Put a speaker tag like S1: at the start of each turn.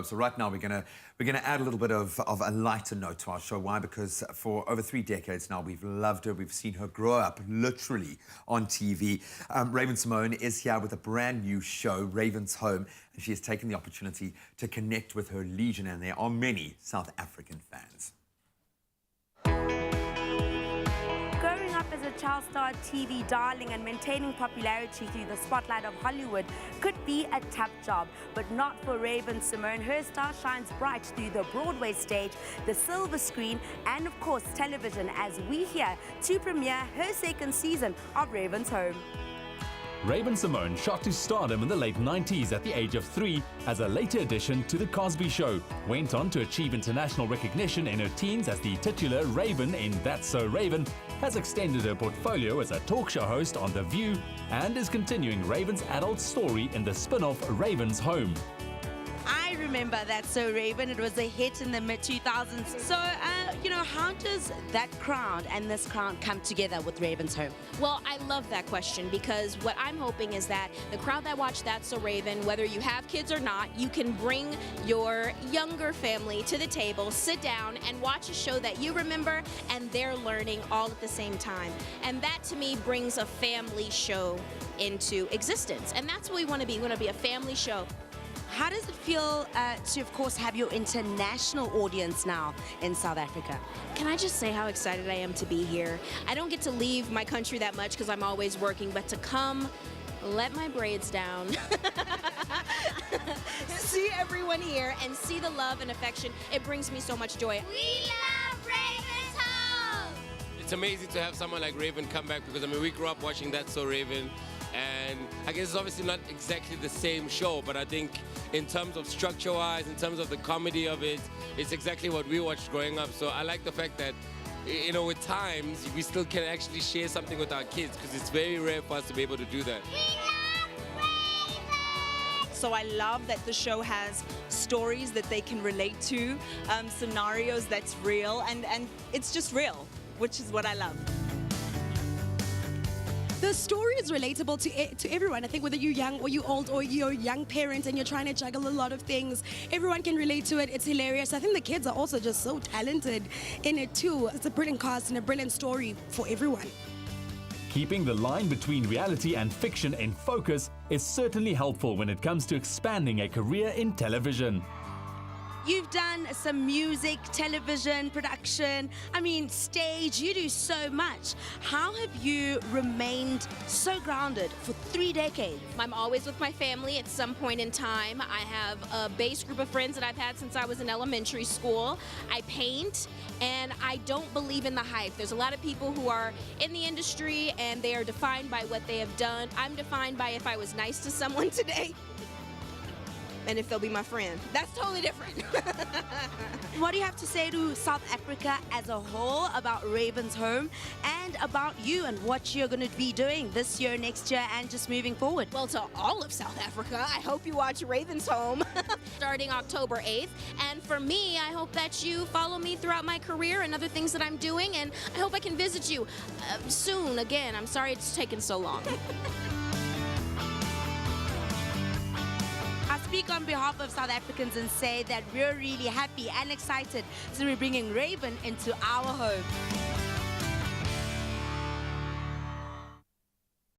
S1: So right now we're gonna add a little bit of a lighter note to our show. Why? Because for over 3 decades now we've loved her. We've seen her grow up literally on TV. Raven-Symone is here with a brand new show, Raven's Home, and she has taken the opportunity to connect with her legion, and there are many South African fans.
S2: Growing up as a child star TV darling and maintaining popularity through the spotlight of Hollywood could be a tough job, but not for Raven-Symone. Her star shines bright through the Broadway stage, the silver screen, and of course television, as we here to premiere her second season of Raven's Home.
S3: Raven-Symone shot to stardom in the late 90s at the age of 3 as a later addition to The Cosby Show. Went on to achieve international recognition in her teens as the titular Raven in That's So Raven, has extended her portfolio as a talk show host on The View, and is continuing Raven's adult story in the spin-off Raven's Home.
S2: I remember That's So Raven. It was a hit in the mid-2000s. So, how does that crowd and this crowd come together with Raven's Home?
S4: Well, I love that question, because what I'm hoping is that the crowd that watched That's So Raven, whether you have kids or not, you can bring your younger family to the table, sit down and watch a show that you remember, and they're learning all at the same time. And that to me brings a family show into existence. And that's what we want to be. We want to be a family show.
S2: How does it feel to, of course, have your international audience now in South Africa?
S4: Can I just say how excited I am to be here? I don't get to leave my country that much because I'm always working, but to come, let my braids down, see everyone here and see the love and affection, it brings me so much joy.
S5: We love Raven's Home!
S6: It's amazing to have someone like Raven come back, because I mean, we grew up watching That's So Raven, and I guess it's obviously not exactly the same show, but I think in terms of structure-wise, in terms of the comedy of it, it's exactly what we watched growing up. So I like the fact that, with times, we still can actually share something with our kids, because it's very rare for us to be able to do that.
S5: We love Raven!
S7: So I love that the show has stories that they can relate to, scenarios that's real, and it's just real, which is what I love.
S8: The story is relatable to everyone. I think whether you're young or you're old or you're a young parent and you're trying to juggle a lot of things, everyone can relate to it. It's hilarious. I think the kids are also just so talented in it too. It's a brilliant cast and a brilliant story for everyone.
S3: Keeping the line between reality and fiction in focus is certainly helpful when it comes to expanding a career in television.
S2: You've done some music, television, production, stage, you do so much. How have you remained so grounded for 3 decades?
S4: I'm always with my family at some point in time. I have a base group of friends that I've had since I was in elementary school. I paint, and I don't believe in the hype. There's a lot of people who are in the industry and they are defined by what they have done. I'm defined by if I was nice to someone today and if they'll be my friend. That's totally different.
S2: What do you have to say to South Africa as a whole about Raven's Home and about you and what you're going to be doing this year, next year, and just moving forward?
S4: Well, to all of South Africa, I hope you watch Raven's Home starting October 8th. And for me, I hope that you follow me throughout my career and other things that I'm doing, and I hope I can visit you soon again. I'm sorry it's taken so long.
S2: I speak on behalf of South Africans and say that we're really happy and excited to be bringing Raven into our home.